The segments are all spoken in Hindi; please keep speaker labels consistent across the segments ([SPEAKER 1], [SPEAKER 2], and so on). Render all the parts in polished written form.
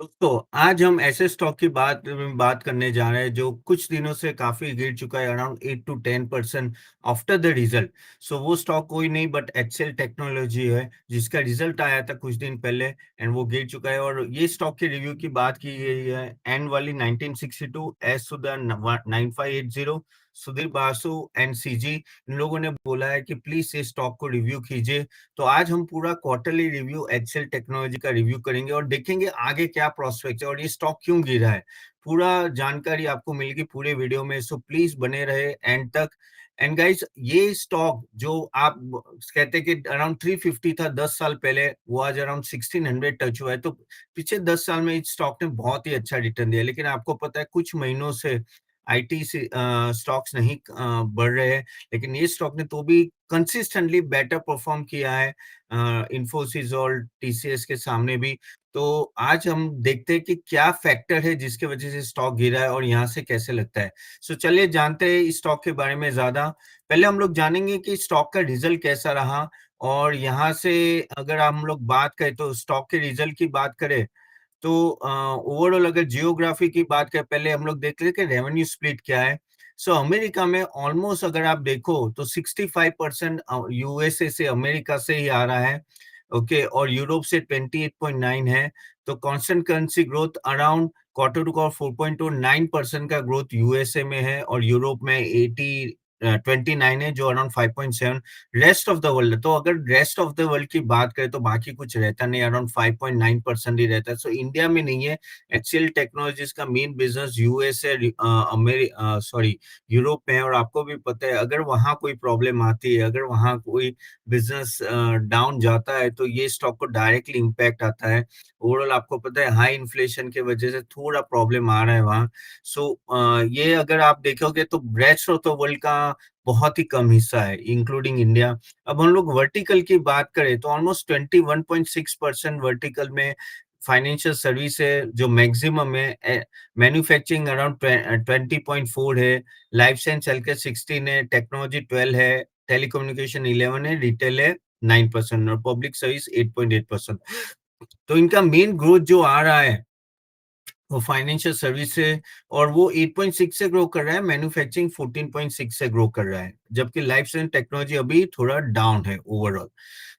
[SPEAKER 1] दोस्तों, आज हम ऐसे स्टॉक की बात करने जा रहे हैं जो कुछ दिनों से काफ़ी गिर चुका है around 8 to 10% after the result. So वो स्टॉक कोई नहीं बट एक्सेल टेक्नोलॉजी है जिसका रिजल्ट आया था कुछ दिन पहले एंड वो गिर चुका है और ये स्टॉक के रिव्यू की बात की गई है एंड वाली 1962 S Sudha 9580 Sudhir Basu and CG इन लोगों ने बोला है कि प्लीज इस स्टॉक को रिव्यू कीजिए। तो आज हम पूरा क्वार्टरली रिव्यू एक्सेल टेक्नोलॉजी का रिव्यू करेंगे और देखेंगे आगे क्या प्रोस्पेक्ट है और ये स्टॉक क्यों गिरा है। पूरा जानकारी आपको मिलेगी पूरे वीडियो में, सो प्लीज बने रहे एंड तक। एंड गाइस, ये स्टॉक जो आप कहते हैं कि अराउंड 350 था 10 साल पहले, वो आज अराउंड 1600 टच हुआ है। तो पिछले 10 साल में इस स्टॉक ने बहुत ही अच्छा रिटर्न दिया, लेकिन आपको पता है कुछ महीनों से आईटी से स्टॉक्स नहीं बढ़ रहे हैं, लेकिन ये स्टॉक ने तो भी कंसिस्टेंटली बेटर परफॉर्म किया है इन्फोसिस और टीसीएस के सामने भी। तो आज हम देखते हैं कि क्या फैक्टर है जिसकी वजह से स्टॉक गिरा है और यहाँ से कैसे लगता है। सो चलिए जानते हैं इस स्टॉक के बारे में ज्यादा। पहले हम लोग जानेंगे कि स्टॉक का रिजल्ट कैसा रहा और यहाँ से अगर हम लोग बात करें तो स्टॉक के रिजल्ट की बात करें तो ओवरऑल अगर जियोग्राफी की बात करें, पहले हम लोग देख लें कि रेवेन्यू स्प्लिट क्या है। सो अमेरिका में ऑलमोस्ट अगर आप देखो तो 65% यूएसए से अमेरिका से ही आ रहा है। ओके, और यूरोप से 28.9 है। तो constant currency growth around quarter to quarter 4.29% का ग्रोथ यूएसए में है और यूरोप में 29 है जो around 5.7। Rest of the world, तो अगर रेस्ट ऑफ द वर्ल्ड की बात करें तो बाकी कुछ रहता नहीं, अराउंड 5.9% ही रहता है। सो इंडिया में नहीं है। एचसीएल टेक्नोलॉजीज का main business USA sorry Europe में है और आपको भी पता है अगर वहां कोई प्रॉब्लम आती है, अगर वहां कोई बिजनेस डाउन जाता है तो ये स्टॉक को डायरेक्टली इम्पैक्ट आता है। ओवरऑल आपको पता है हाई इन्फ्लेशन की वजह से थोड़ा प्रॉब्लम आ रहा है वहाँ। सो ये अगर आप देखोगे तो रेस्ट ऑफ द वर्ल्ड का बहुत ही कम हिस्सा है इंक्लूडिंग इंडिया। अब हम लोग वर्टिकल की बात करें तो ऑलमोस्ट 21.6% वर्टिकल में फाइनेंशियल सर्विस है जो मैक्सिमम है। मैन्युफैक्चरिंग अराउंड 20.4 है। लाइफ साइंस हेल्थ 16 है। टेक्नोलॉजी 12 है। टेलीकम्युनिकेशन 11 है। रिटेल है 9% और पब्लिक सर्विस 8.8%। तो इनका मेन ग्रोथ जो आ रहा है वो फाइनेंशियल सर्विस से और वो 8.6 से ग्रो कर रहा है। मैन्युफैक्चरिंग 14.6 से ग्रो कर रहा है, जबकि लाइफ साइंस टेक्नोलॉजी अभी थोड़ा डाउन है ओवरऑल।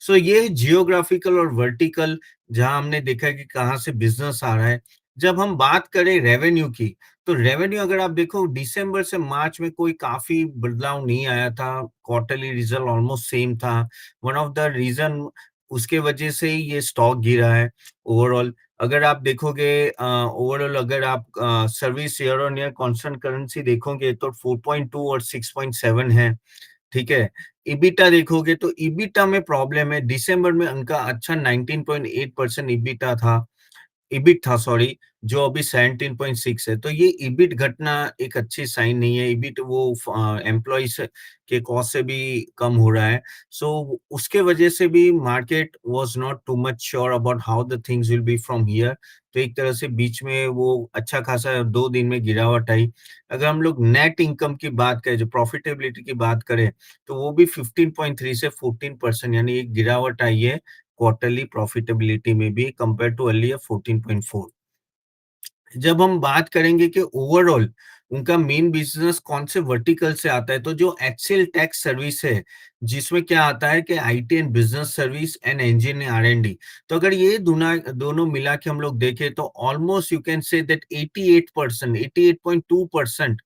[SPEAKER 1] सो ये जियोग्राफिकल और वर्टिकल जहां हमने देखा कि कहाँ से बिजनेस आ रहा है। जब हम बात करें रेवेन्यू की, तो रेवेन्यू अगर आप देखो दिसंबर से मार्च में कोई काफी बदलाव नहीं आया था। क्वार्टरली रिजल्ट ऑलमोस्ट सेम था। वन ऑफ द रीजन उसके वजह से ही ये स्टॉक गिरा है ओवरऑल। अगर आप देखोगे ओवरऑल अगर आप service year on year constant currency देखोगे तो 4.2 और 6.7 है। ठीक है। ईबिटा देखोगे तो ईबिटा में प्रॉब्लम है। दिसंबर में उनका अच्छा 19.8% ईबिटा था, ईबिट था सॉरी, जो अभी 17.6 है। तो ये ईबिट घटना एक अच्छी साइन नहीं है। ईबिट वो एम्प्लॉइज के कॉस्ट से भी कम हो रहा है। सो उसके वजह से भी market was not too much sure about how the things will be from here. तो एक तरह से बीच में वो अच्छा खासा 2 दिन में गिरावट आई। अगर हम लोग नेट इनकम की बात करें, जो प्रॉफिटेबिलिटी की बात करें, तो वो भी 15.3 से 14% यानी एक गिरावट आई है क्वार्टरली प्रॉफिटेबिलिटी में भी कंपेयर टू अर्लियर 14.4। जब हम बात करेंगे कि ओवरऑल उनका मेन बिजनेस कौन से वर्टिकल से आता है, तो जो एक्सेल टैक्स सर्विस है जिसमें क्या आता है कि IT and business service and engineering R&D. तो अगर ये दोनों मिला के हम लोग देखें तो almost you can say that 88%, 88.2%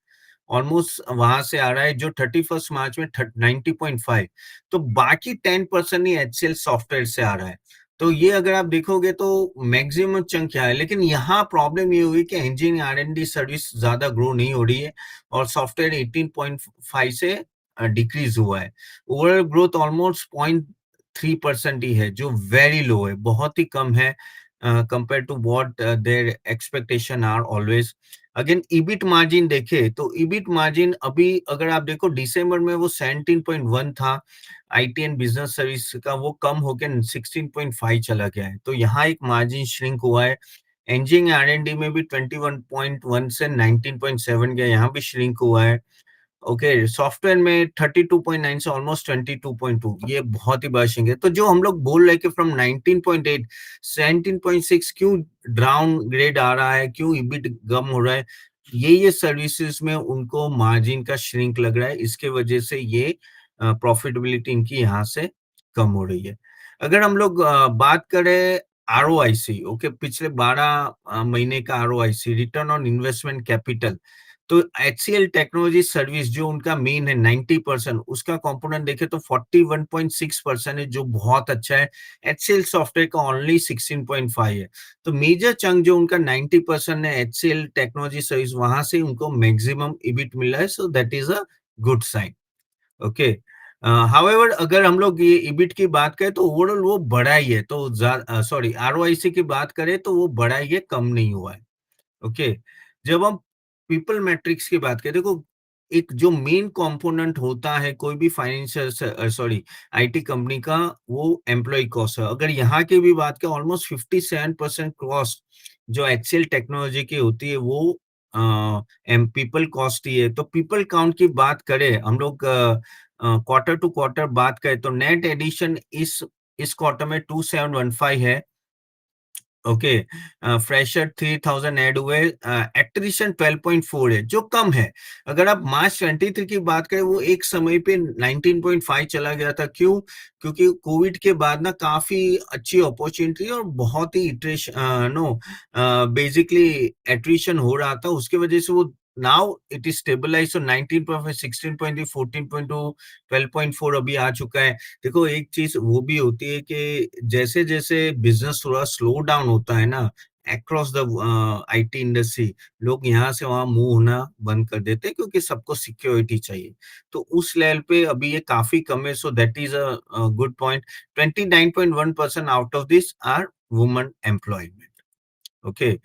[SPEAKER 1] almost वहां से आ रहा है, जो 31 मार्च में 90.5। तो बाकी 10% ही एचसीएल सॉफ्टवेयर से आ रहा है। तो ये अगर आप देखोगे तो मैक्सिमम चंक क्या है, लेकिन यहाँ प्रॉब्लम ये हुई कि इंजीनियरिंग आर&डी सर्विस ज्यादा ग्रो नहीं हो रही है और सॉफ्टवेयर 18.5 से डिक्रीज हुआ है। ओवरऑल ग्रोथ ऑलमोस्ट 0.3% ही है, जो वेरी लो है, बहुत ही कम है compare to what their expectation are always. Again EBIT margin देखे तो ईबिट मार्जिन अभी अगर आप देखो दिसंबर में वो 17.1 था आईटी एंड बिजनेस सर्विस का, वो कम होकर 16.5 चला गया है। तो यहाँ एक मार्जिन श्रिंक हुआ है। इंजीनियरिंग आर&डी में भी 21.1 से 19.7 गया, यहाँ भी श्रिंक हुआ है। ओके, सॉफ्टवेयर में 32.9 से ऑलमोस्ट 22.2, ये बहुत ही बड़ा श्रिंक है। तो जो हम लोग बोल रहे हैं कि फ्रॉम 19.8 17.6 क्यों डाउनग्रेड आ रहा है, क्यों ईबिट कम हो रहा है, ये सर्विसेज में उनको मार्जिन का श्रिंक लग रहा है, इसके वजह से ये प्रॉफिटेबिलिटी इनकी यहाँ से कम हो रही है। अगर हम लोग बात करें आरओआईसी, ओके, पिछले 12 महीने का आरओआईसी, रिटर्न ऑन इन्वेस्टमेंट कैपिटल, तो एचसीएल टेक्नोलॉजी सर्विस जो उनका मेन है 90%, उसका कंपोनेंट देखे तो 41.6% है, जो बहुत अच्छा है। एचसीएल सॉफ्टवेयर का ओनली 16.5 है। तो मेजर चंक जो उनका 90% है एचसीएल टेक्नोलॉजी सर्विस, वहां से उनको मैक्सिमम इबिट मिल रहा है, so that is a good sign. Okay, however अगर हम लोग ये इबिट की बात करें तो ओवरऑल वो बड़ा ही है, तो सॉरी आरओआईसी की बात करें तो वो बड़ा ही है, कम नहीं हुआ है। ओके, जब हम पीपल मैट्रिक्स की बात करें, देखो एक जो मेन कंपोनेंट होता है कोई भी फाइनेंशियल सॉरी आईटी कंपनी का, वो एम्प्लॉय कॉस्ट है। अगर यहाँ की भी बात करें, ऑलमोस्ट 57% कॉस्ट जो एक्सेल टेक्नोलॉजी की होती है वो पीपल कॉस्ट ही है। तो पीपल काउंट की बात करें हम लोग, क्वार्टर टू क्वार्टर बात करें तो नेट एडिशन इस क्वार्टर में 2715 है। ओके, फ्रेशर 3000 ऐड हुए, एट्रिशन 12.4 है, जो कम है। अगर आप मार्च 23 की बात करें, वो एक समय पे 19.5 चला गया था। क्यों? क्योंकि कोविड के बाद ना काफी अच्छी अपॉर्चुनिटी और बहुत ही इटरेशन नो बेसिकली एट्रिशन हो रहा था, उसके वजह से वो नाउ इट इज स्टेबलाइज। तो 19.5, 16.3, 14.2, 12.4 अभी आ चुका है। देखो एक चीज वो भी होती है कि जैसे जैसे बिजनेस थोड़ा स्लो डाउन होता है ना अक्रॉस द आईटी इंडस्ट्री, लोग यहाँ से वहां मूव होना बंद कर देते हैं, क्योंकि सबको सिक्योरिटी चाहिए। तो उस लेवल पे अभी ये काफी कम है, so that is a good point. 29.1% out of this are woman employment. Okay,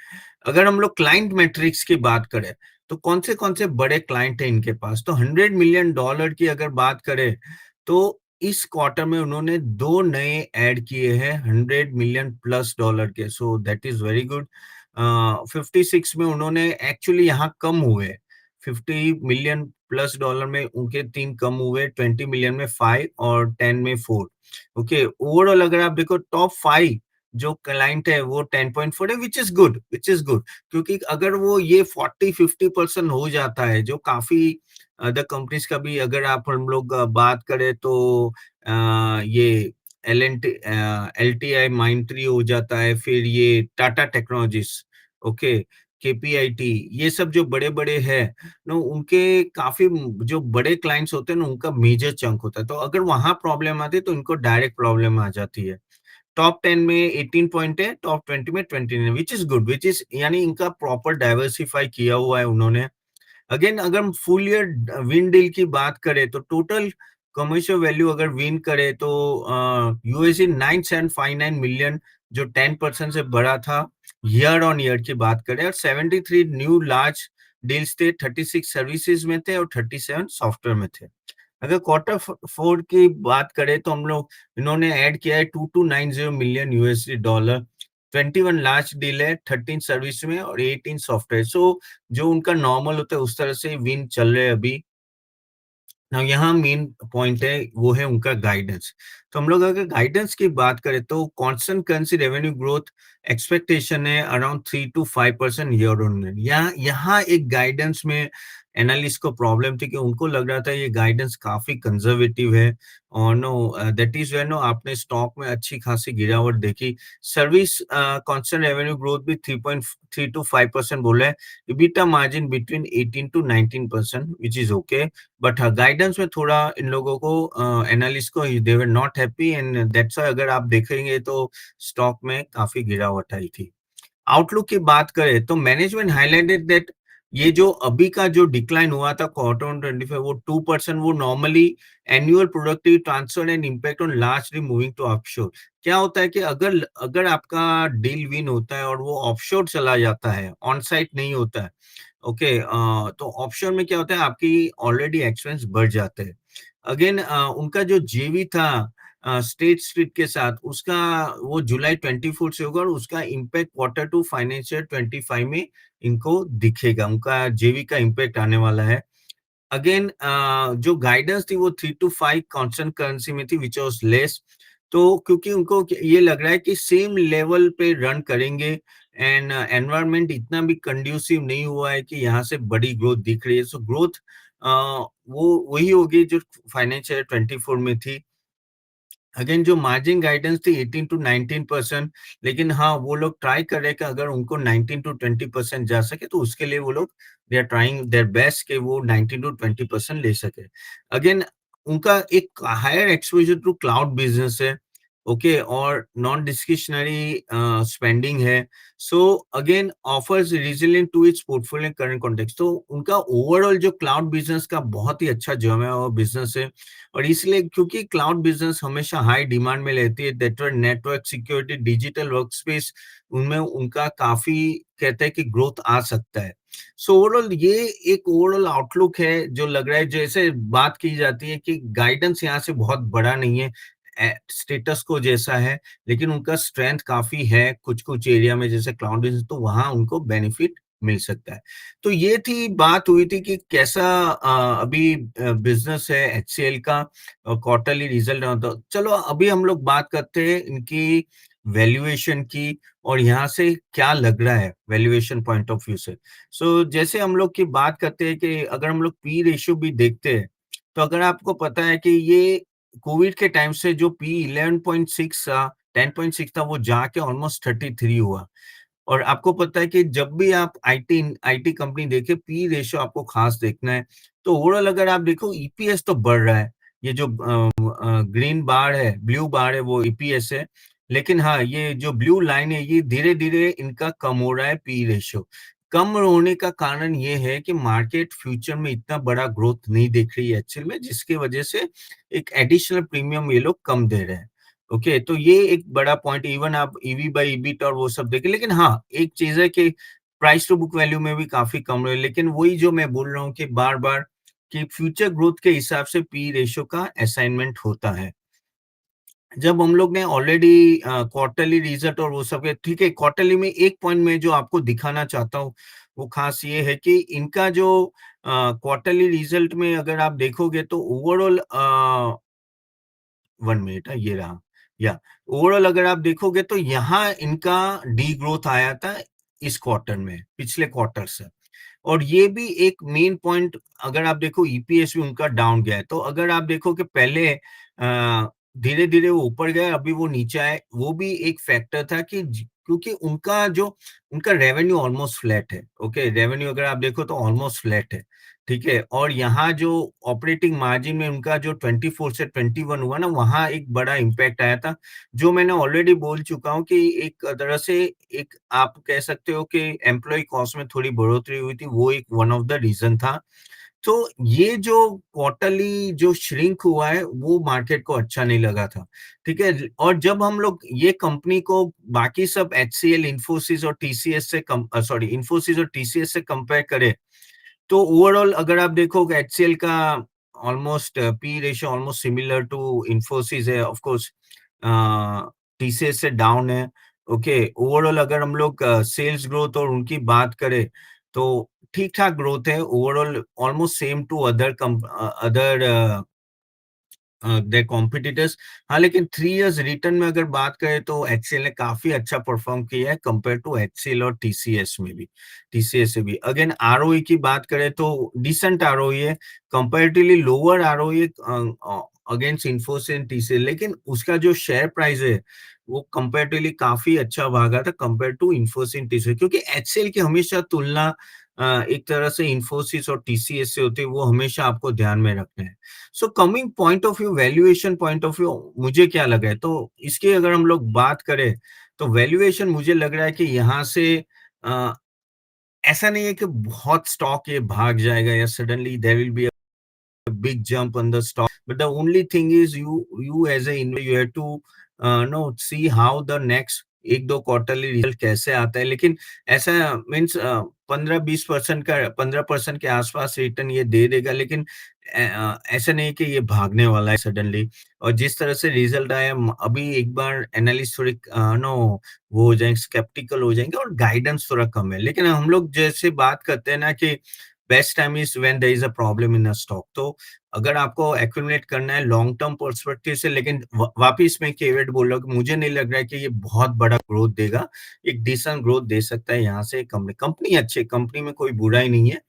[SPEAKER 1] अगर हम लोग क्लाइंट मैट्रिक्स की बात करें तो कौन से बड़े क्लाइंट हैं इनके पास, तो $100 मिलियन की अगर बात करें तो इस क्वार्टर में उन्होंने दो नए ऐड किए हैं $100 मिलियन+ के, सो दैट इज वेरी गुड। 56 में उन्होंने एक्चुअली यहाँ कम हुए, $50 मिलियन+ में उनके 3 कम हुए, 20 मिलियन में 5 और 10 में 4। ओके, ओवरऑल अगर आप देखो टॉप 5 जो क्लाइंट है वो 10.4 है, which is good, which is good. क्योंकि अगर वो ये 40-50% हो जाता है, जो काफी अदर कंपनीज का भी अगर आप हम लोग बात करें तो ये L T I mind tree हो जाता है, फिर ये टाटा टेक्नोलॉजीज, ओके, केपीआईटी, ये सब जो बड़े बड़े हैं नो, उनके काफी जो बड़े क्लाइंट्स होते हैं ना, उनका मेजर चंक होता है। तो अगर वहां प्रॉब्लम आती है तो इनको डायरेक्ट प्रॉब्लम आ जाती है। टॉप 10 में 18 पॉइंट है, टॉप 20 में 29, which is good, which is यानी इनका प्रॉपर डाइवर्सिफाई किया हुआ है उन्होंने। अगेन अगर हम फुल ईयर विन डील की बात करें तो टोटल कमर्शियल वैल्यू अगर विन करे तो यूएसडी 9759 मिलियन, जो 10% से बड़ा था ईयर ऑन ईयर की बात करें, और 73 न्यू लार्ज डील्स थे, 36 सर्विसेज में थे और 37 सॉफ्टवेयर में थे। अगर क्वार्टर 4 की बात करें तो हम लोग इन्होंने ऐड किया है 2290 मिलियन USD, 21 लार्ज डील है, 13 सर्विस में और 18 सॉफ्टवेयर। सो जो उनका नॉर्मल होता है उस तरह से विन चल रहे हैं अभी। नाउ यहाँ मेन पॉइंट है वो है उनका गाइडेंस। तो हम लोग अगर गाइडेंस की बात करें तो constant currency revenue growth expectation है around 3 to 5% year on year. यहाँ एक गाइडेंस में एनालिस्ट को प्रॉब्लम थी कि उनको लग रहा था ये गाइडेंस काफी कंजर्वेटिव है, और no that is way no आपने स्टॉक में अच्छी खासी गिरावट देखी। सर्विस कांस्टेंट रेवेन्यू ग्रोथ भी 3.3 to 5% बोला है। EBITDA margin between 18 to 19%, which is okay. But हाँ, गाइडेंस में थोड़ा इन लोगों को एनालिस्ट को they were not happy, and that's why अगर आप देखेंगे तो स्टॉक में काफी गिरावट आई थी। आउटलुक की बात करें तो मैनेजमेंट हाईलाइटेड दैट ये जो अभी का जो डिक्लाइन हुआ था क्वार्टर ऑन 25, वो 2%, वो normally annual productive transfer and impact on largely moving to offshore. क्या होता है कि अगर अगर आपका डील विन होता है और वो ऑफशोर चला जाता है, ऑन साइट नहीं होता है, ओके, तो ऑप्शन में क्या होता है आपकी ऑलरेडी एक्सपेंस बढ़ जाते हैं। अगेन उनका जो जेवी था स्टेट स्ट्रीट के साथ, उसका वो जुलाई 24 से होगा और उसका इम्पैक्ट क्वार्टर टू फाइनेंशियल 25 में इनको दिखेगा, उनका जेवी का इम्पैक्ट आने वाला है। अगेन जो गाइडेंस थी वो 3 टू 5 कांस्टेंट करेंसी में थी व्हिच वाज लेस। तो क्योंकि उनको ये लग रहा है कि सेम लेवल पे रन करेंगे एंड एनवायरनमेंट इतना भी कंड्यूसिव नहीं हुआ है कि यहाँ से बड़ी ग्रोथ दिख रही है। सो ग्रोथ वो वही होगी जो फाइनेंशियल 24 में थी। अगेन जो मार्जिन गाइडेंस थी 18 टू 19%, लेकिन हाँ वो लोग ट्राई कर रहे हैं कि अगर उनको 19 टू 20% जा सके तो उसके लिए वो लोग they are trying their best कि वो 19 टू 20% ले सके। अगेन उनका एक higher exposure to cloud business है, ओके, और नॉन डिस्क्रिशनरी स्पेंडिंग है। So again offers resilient to its portfolio current context. तो उनका ओवरऑल जो क्लाउड बिजनेस का बहुत ही अच्छा जमा हुआ बिजनेस है, और इसलिए क्योंकि क्लाउड बिजनेस हमेशा हाई डिमांड में रहती है, नेटवर्क सिक्योरिटी, डिजिटल वर्कस्पेस, उनमें उनका काफी कहते हैं कि ग्रोथ आ सकता है। सो ओवरऑल ये एक ओवरऑल आउटलुक है जो लग रहा है, जैसे बात की जाती है कि गाइडेंस यहाँ से बहुत बड़ा नहीं है, स्टेटस को जैसा है, लेकिन उनका स्ट्रेंथ काफी है कुछ कुछ एरिया में जैसे क्लाउड बिजनेस, तो वहां उनको बेनिफिट मिल सकता है। तो ये थी बात हुई थी कि कैसा अभी बिजनेस है एचसीएल का, क्वार्टरली रिजल्ट रहा। तो चलो अभी हम लोग बात करते हैं इनकी वैल्यूएशन की, और यहाँ से क्या लग रहा है वैल्यूएशन पॉइंट ऑफ व्यू से। सो जैसे हम लोग की बात करते हैं कि अगर हम लोग पी रेशियो भी देखते हैं, तो अगर आपको पता है कि ये कोविड के टाइम से जो पी 11.6 था, 10.6 था, वो जाके ऑलमोस्ट 33 हुआ। और आपको पता है कि जब भी आप आईटी आईटी कंपनी देखे, पी रेशियो आपको खास देखना है। तो ओवरऑल अगर आप देखो ईपीएस तो बढ़ रहा है, ये जो ग्रीन बार है, ब्लू बार है, वो ईपीएस है। लेकिन हाँ, ये जो ब्लू लाइन है, ये धीरे धीरे इनका कम हो रहा है पी रेशियो। कम होने का कारण ये है कि मार्केट फ्यूचर में इतना बड़ा ग्रोथ नहीं देख रही है एक्चुअल में, जिसकी वजह से एक एडिशनल प्रीमियम ये लोग कम दे रहे हैं। ओके, तो ये एक बड़ा पॉइंट, इवन आप ईवी बाई ईबिट और वो सब देखें, लेकिन हाँ एक चीज है कि प्राइस टू बुक वैल्यू में भी काफी कम रहे, लेकिन वही जो मैं बोल रहा हूँ कि बार बार कि फ्यूचर ग्रोथ के हिसाब से पी रेशियो का असाइनमेंट होता है। जब हम लोग ने ऑलरेडी क्वार्टरली रिजल्ट और वो सब है, ठीक है, क्वार्टरली में एक पॉइंट में जो आपको दिखाना चाहता हूँ वो खास ये है कि इनका जो क्वार्टरली रिजल्ट में अगर आप देखोगे तो ओवरऑल 1 मिनट, ये रहा, या ओवरऑल अगर आप देखोगे तो यहाँ इनका डी ग्रोथ आया था इस क्वार्टर में, पिछले क्वार्टर से। और ये भी एक मेन पॉइंट, अगर आप देखो ईपीएस भी उनका डाउन गया है। तो अगर आप देखो कि पहले धीरे धीरे वो ऊपर गया, अभी वो नीचे आए, वो भी एक फैक्टर था कि क्योंकि उनका रेवेन्यू ऑलमोस्ट फ्लैट है। ओके, रेवेन्यू अगर आप देखो तो ऑलमोस्ट फ्लैट है, ठीक है। और यहाँ जो ऑपरेटिंग मार्जिन में उनका जो 24 से 21 हुआ ना, वहां एक बड़ा इम्पैक्ट आया था, जो मैंने ऑलरेडी बोल चुका हूँ कि एक तरह से एक आप कह सकते हो कि एम्प्लॉय कॉस्ट में थोड़ी बढ़ोतरी हुई थी, वो एक वन ऑफ द रीजन था। तो ये जो क्वार्टरली जो श्रिंक हुआ है वो मार्केट को अच्छा नहीं लगा था, ठीक है। और जब हम लोग ये कंपनी को बाकी सब एचसीएल, इन्फोसिस और टीसीएस से सॉरी इन्फोसिस और टीसीएस से कंपेयर करें, तो ओवरऑल अगर आप देखोगे एचसीएल का almost P ratio almost similar to Infosys है, ऑफ कोर्स टीसीएस से डाउन है। ओके, ओवरऑल अगर हम लोग सेल्स ग्रोथ और उनकी बात करें तो ठीक ठाक ग्रोथ है overall, almost same to other their competitors. हाँ, लेकिन 3 इयर्स रिटर्न में अगर बात करें तो एचसीएल ने काफी अच्छा परफॉर्म किया है कंपेयर टू एचसीएल और टीसीएस में भी, टीसीएस से भी। अगेन आरओई की बात करें तो डिसेंट आरओई है, comparatively lower ROE against Infosys and TCS, लेकिन उसका जो शेयर प्राइस है वो कंपैरेटिवली काफी अच्छा भागा था compare to Infosys and TCS, क्योंकि एचसीएल की हमेशा तुलना एक तरह से इन्फोसिस और टीसीएस से होती है, वो हमेशा आपको ध्यान में रखना है। So coming point of view, valuation point of view, मुझे क्या लगा है तो इसकी अगर हम लोग बात करें तो वैल्यूएशन मुझे लग रहा है कि यहाँ से अ, ऐसा नहीं है कि बहुत स्टॉक ये भाग जाएगा या suddenly there will be big jump on the stock. But the only thing is you as a investor you have to know see how the next एक दो क्वार्टरली रिजल्ट कैसे आता है। लेकिन ऐसा मीन्स 15-20% का 15% के आसपास रिटर्न ये दे देगा, लेकिन ऐसा नहीं कि ये भागने वाला है सडनली। और जिस तरह से रिजल्ट आया अभी एक बार एनालिस्ट थोड़ी नो वो हो जाएंगे, स्केप्टिकल हो जाएंगे, और गाइडेंस थोड़ा कम है। लेकिन हम लोग जैसे बात करते हैं ना कि best time is when there is a problem in a stock. तो अगर आपको एक्यूमुलेट करना है लॉन्ग टर्म पर्सपेक्टिव से, लेकिन वापिस मैं केवट बोल रहा हूँ कि मुझे नहीं लग रहा है कि ये बहुत बड़ा ग्रोथ देगा। एक डिसेंट ग्रोथ दे सकता है यहाँ से। कंपनी कंपनी अच्छी, कंपनी में कोई बुराई नहीं है,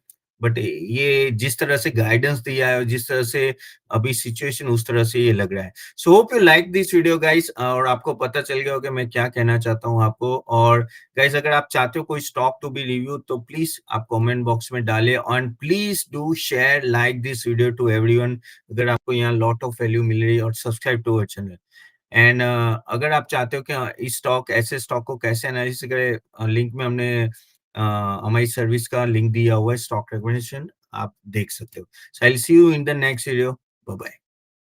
[SPEAKER 1] बट ये जिस तरह से गाइडेंस दिया है और जिस तरह से अभी सिचुएशन, उस तरह से ये लग रहा है। So hope you like this video guys, और आपको पता चल गया होगा मैं क्या कहना चाहता हूँ आपको। और गाइस, अगर आप चाहते हो कोई स्टॉक टू बी रिव्यू, तो प्लीज आप कमेंट बॉक्स में डालें, and please do share like this video to everyone अगर आपको यहाँ लॉट ऑफ वैल्यू मिल रही है, और subscribe to our channel. And अगर आप चाहते हो कि इस स्टॉक, ऐसे स्टॉक को कैसे एनालिसिस करें, लिंक में हमने हमारी सर्विस का लिंक दिया हुआ है, स्टॉक रिकमेंडेशन, आप देख सकते हो। So I will see you in the next video. Bye bye.